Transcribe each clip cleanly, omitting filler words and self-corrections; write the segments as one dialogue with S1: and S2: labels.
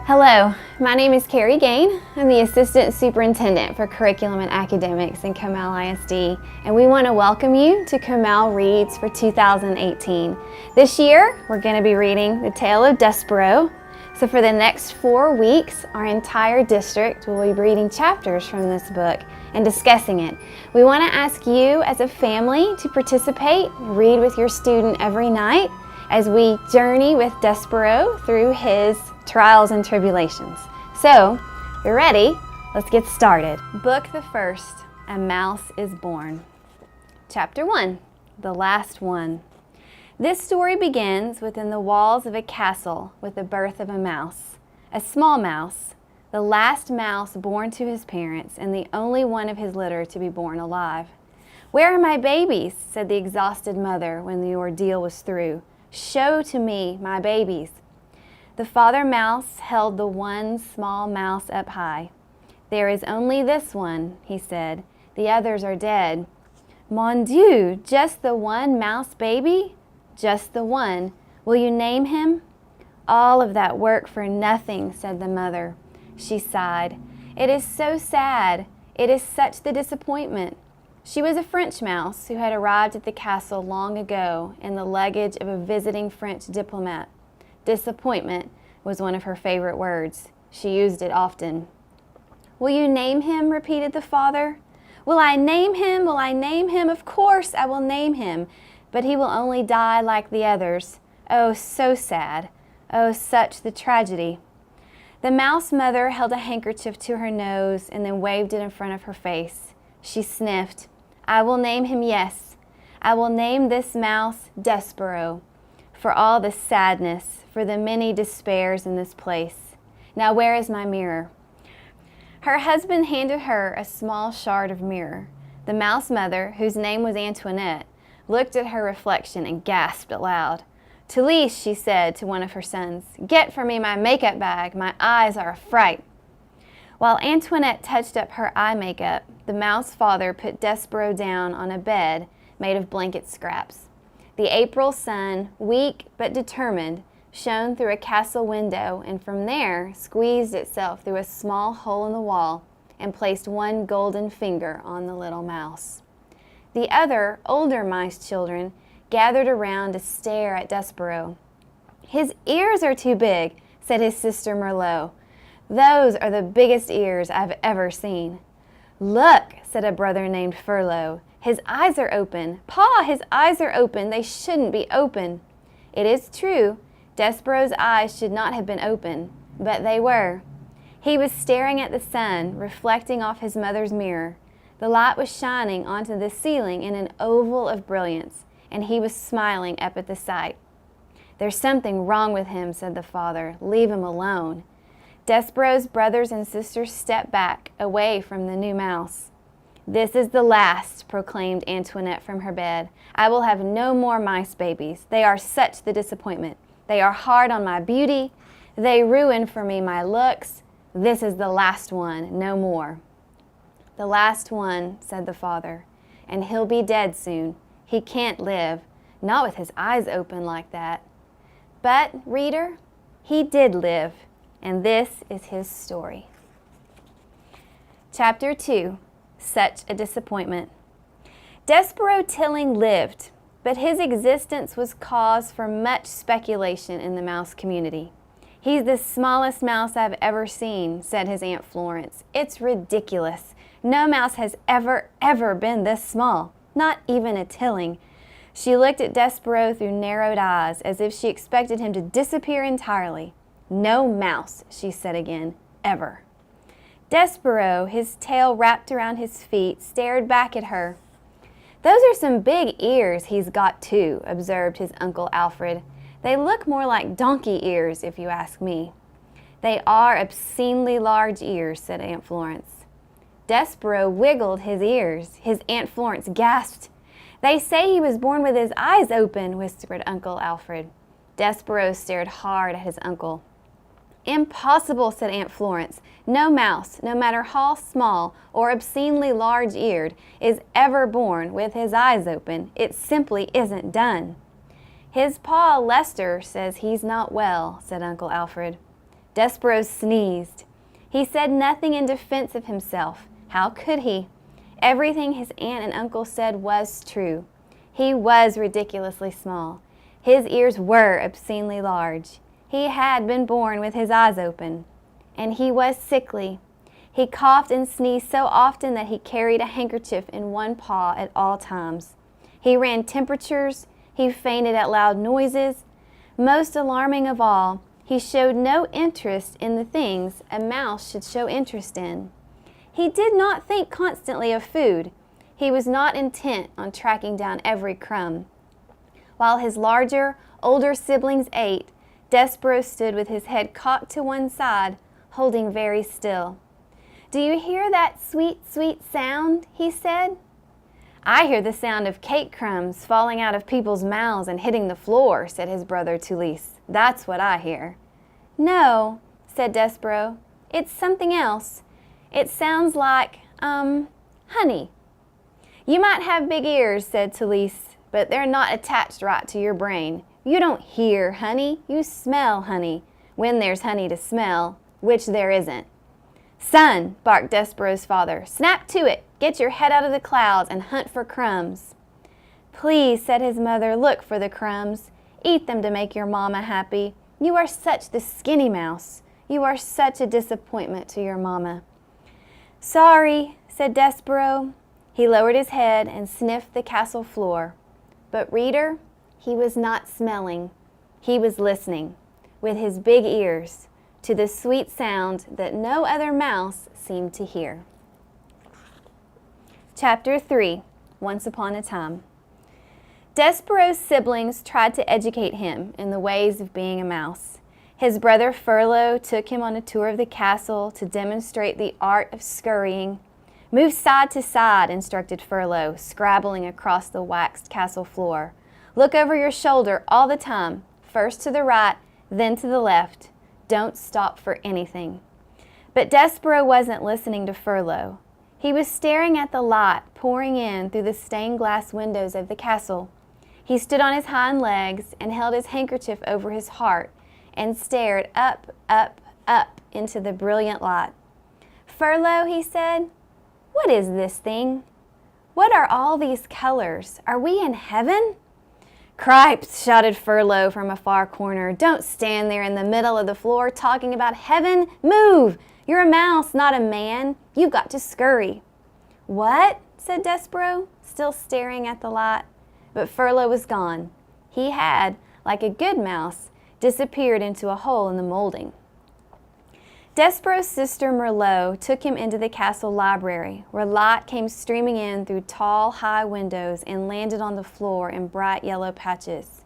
S1: Hello, my name is Kerry Gain. I'm the Assistant Superintendent for Curriculum and Academics in Comal ISD, and we want to welcome you to ComalReads for 2018. This year, we're going to be reading the Tale of Despereaux. So for the next 4 weeks, our entire district will be reading chapters from this book and discussing it. We want to ask you as a family to participate, read with your student every night as we journey with Despereaux through his trials and tribulations. So, if you're ready, let's get started. Book the first, A Mouse is Born. Chapter 1, The Last One. This story begins within the walls of a castle with the birth of a mouse. A small mouse, the last mouse born to his parents and the only one of his litter to be born alive. "Where are my babies?" said the exhausted mother when the ordeal was through. "Show to me my babies." The father mouse held the one small mouse up high. "There is only this one," he said. "The others are dead." "Mon Dieu, just the one mouse baby?" "Just the one. Will you name him?" "All of that work for nothing," said the mother. She sighed. "It is so sad. It is such the disappointment." She was a French mouse who had arrived at the castle long ago in the luggage of a visiting French diplomat. Disappointment was one of her favorite words. She used it often. "Will you name him?" repeated the father. "Will I name him? Will I name him? Of course I will name him, but he will only die like the others. Oh, so sad. Oh, such the tragedy." The mouse mother held a handkerchief to her nose and then waved it in front of her face. She sniffed. "I will name him, yes. I will name this mouse Despereaux, for all the sadness, for the many despairs in this place. Now where is my mirror?" Her husband handed her a small shard of mirror. The mouse mother, whose name was Antoinette, looked at her reflection and gasped aloud. "Talise," she said to one of her sons, "get for me my makeup bag. My eyes are a fright." While Antoinette touched up her eye makeup, the mouse father put Despereaux down on a bed made of blanket scraps. The April sun, weak but determined, shone through a castle window and from there squeezed itself through a small hole in the wall and placed one golden finger on the little mouse. The other, older mice children gathered around to stare at Despereaux. "His ears are too big," said his sister Merlot. "Those are the biggest ears I've ever seen." "Look," said a brother named Furlough. "His eyes are open. Pa, his eyes are open. They shouldn't be open." It is true, Despereaux's eyes should not have been open, but they were. He was staring at the sun, reflecting off his mother's mirror. The light was shining onto the ceiling in an oval of brilliance, and he was smiling up at the sight. "There's something wrong with him," said the father. "Leave him alone." Despereaux's brothers and sisters stepped back, away from the new mouse. "This is the last," proclaimed Antoinette from her bed. "I will have no more mice babies. They are such the disappointment. They are hard on my beauty. They ruin for me my looks. This is the last one, no more." "The last one," said the father, "and he'll be dead soon. He can't live, not with his eyes open like that." But, reader, he did live, and this is his story. Chapter 2, Such a Disappointment. Despereaux Tilling lived, but his existence was cause for much speculation in the mouse community. "He's the smallest mouse I've ever seen," said his Aunt Florence. "It's ridiculous. No mouse has ever been this small, not even a Tilling." She looked at Despereaux through narrowed eyes, as if she expected him to disappear entirely. "No mouse," she said again, "ever." Despereaux, his tail wrapped around his feet, stared back at her. "Those are some big ears he's got too," observed his Uncle Alfred. "They look more like donkey ears, if you ask me." "They are obscenely large ears," said Aunt Florence. Despereaux wiggled his ears. His Aunt Florence gasped. "They say he was born with his eyes open," whispered Uncle Alfred. Despereaux stared hard at his uncle. "Impossible," said Aunt Florence. "No mouse, no matter how small or obscenely large-eared, is ever born with his eyes open. It simply isn't done." "His pa, Lester, says he's not well," said Uncle Alfred. Despereaux sneezed. He said nothing in defense of himself. How could he? Everything his aunt and uncle said was true. He was ridiculously small. His ears were obscenely large. He had been born with his eyes open. And he was sickly. He coughed and sneezed so often that he carried a handkerchief in one paw at all times. He ran temperatures. He fainted at loud noises. Most alarming of all, he showed no interest in the things a mouse should show interest in. He did not think constantly of food. He was not intent on tracking down every crumb. While his larger, older siblings ate, Despereaux stood with his head cocked to one side, holding very still. "Do you hear that sweet, sweet sound?" he said. "I hear the sound of cake crumbs falling out of people's mouths and hitting the floor," said his brother Tulisse. "That's what I hear." "No," said Despereaux. "It's something else. It sounds like, honey." "You might have big ears," said Tulisse, "but they're not attached right to your brain. You don't hear honey, you smell honey, when there's honey to smell, which there isn't." "Son," barked Despereaux's father, "snap to it. Get your head out of the clouds and hunt for crumbs." "Please," said his mother, "look for the crumbs. Eat them to make your mama happy. You are such the skinny mouse. You are such a disappointment to your mama." "Sorry," said Despereaux. He lowered his head and sniffed the castle floor. But reader, he was not smelling. He was listening, with his big ears, to the sweet sound that no other mouse seemed to hear. Chapter 3, Once Upon a Time. Despereaux's siblings tried to educate him in the ways of being a mouse. His brother Furlough took him on a tour of the castle to demonstrate the art of scurrying. "Move side to side," instructed Furlough, scrabbling across the waxed castle floor. "Look over your shoulder all the time, first to the right, then to the left. Don't stop for anything." But Despereaux wasn't listening to Furlough. He was staring at the light pouring in through the stained glass windows of the castle. He stood on his hind legs and held his handkerchief over his heart and stared up, up, up into the brilliant light. "Furlough," he said, "what is this thing? What are all these colors? Are we in heaven?" "Cripes," shouted Furlough from a far corner. "Don't stand there in the middle of the floor talking about heaven. Move! You're a mouse, not a man. You've got to scurry." "What?" said Despereaux, still staring at the light. But Furlough was gone. He had, like a good mouse, disappeared into a hole in the molding. Despereaux's sister Merlot took him into the castle library, where light came streaming in through tall, high windows and landed on the floor in bright yellow patches.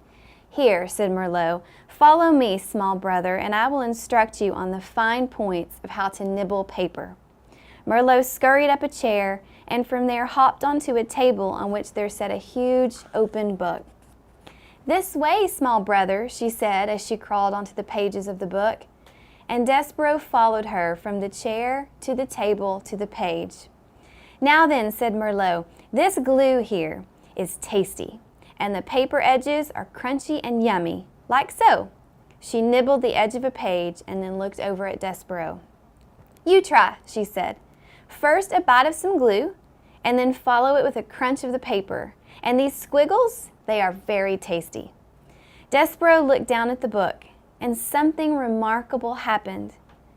S1: "Here," said Merlot, "follow me, small brother, and I will instruct you on the fine points of how to nibble paper." Merlot scurried up a chair, and from there hopped onto a table on which there sat a huge, open book. "This way, small brother," she said as she crawled onto the pages of the book. And Despereaux followed her from the chair to the table to the page. "Now then," said Merlot, "this glue here is tasty, and the paper edges are crunchy and yummy, like so." She nibbled the edge of a page and then looked over at Despereaux. "You try," she said. "First a bite of some glue, and then follow it with a crunch of the paper. And these squiggles, they are very tasty." Despereaux looked down at the book, and something remarkable happened.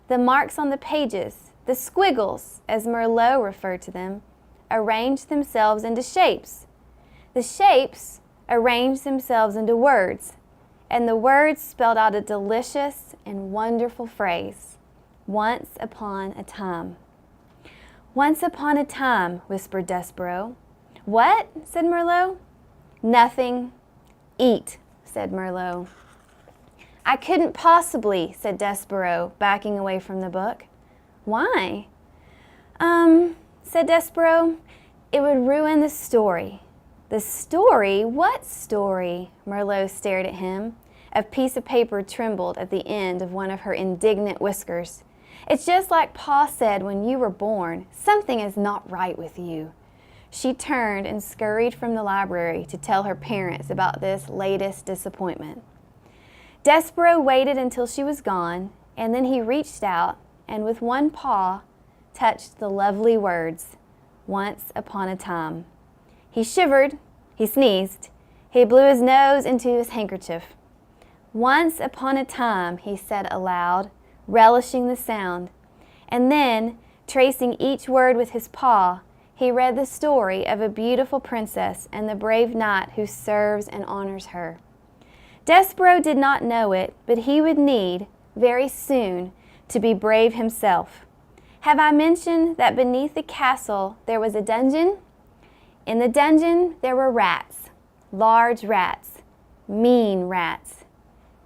S1: The marks on the pages, the squiggles, as Merlot referred to them, arranged themselves into shapes. The shapes arranged themselves into words, and the words spelled out a delicious and wonderful phrase: "Once upon a time." "Once upon a time," whispered Despereaux. "What?" said Merlot. "Nothing. Eat," said Merlot. "I couldn't possibly," said Despereaux, backing away from the book. "Why?" Said Despereaux, "it would ruin the story." "The story? What story?" Merlot stared at him. A piece of paper trembled at the end of one of her indignant whiskers. "It's just like Pa said when you were born. Something is not right with you." She turned and scurried from the library to tell her parents about this latest disappointment. Despereaux waited until she was gone, And then he reached out and with one paw touched the lovely words, "Once upon a time." He shivered, he sneezed, he blew his nose into his handkerchief. "Once upon a time," he said aloud, relishing the sound. And then, tracing each word with his paw, he read the story of a beautiful princess and the brave knight who serves and honors her. Despereaux did not know it, but he would need, very soon, to be brave himself. Have I mentioned that beneath the castle there was a dungeon? In the dungeon there were rats, large rats, mean rats.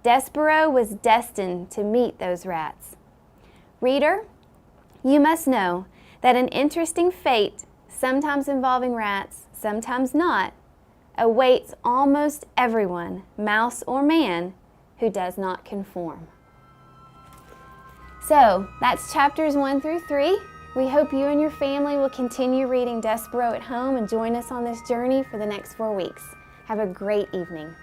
S1: Despereaux was destined to meet those rats. Reader, you must know that an interesting fate, sometimes involving rats, sometimes not, awaits almost everyone, mouse or man, who does not conform. So, that's chapters 1 through 3. We hope you and your family will continue reading Despereaux at home and join us on this journey for the next 4 weeks. Have a great evening.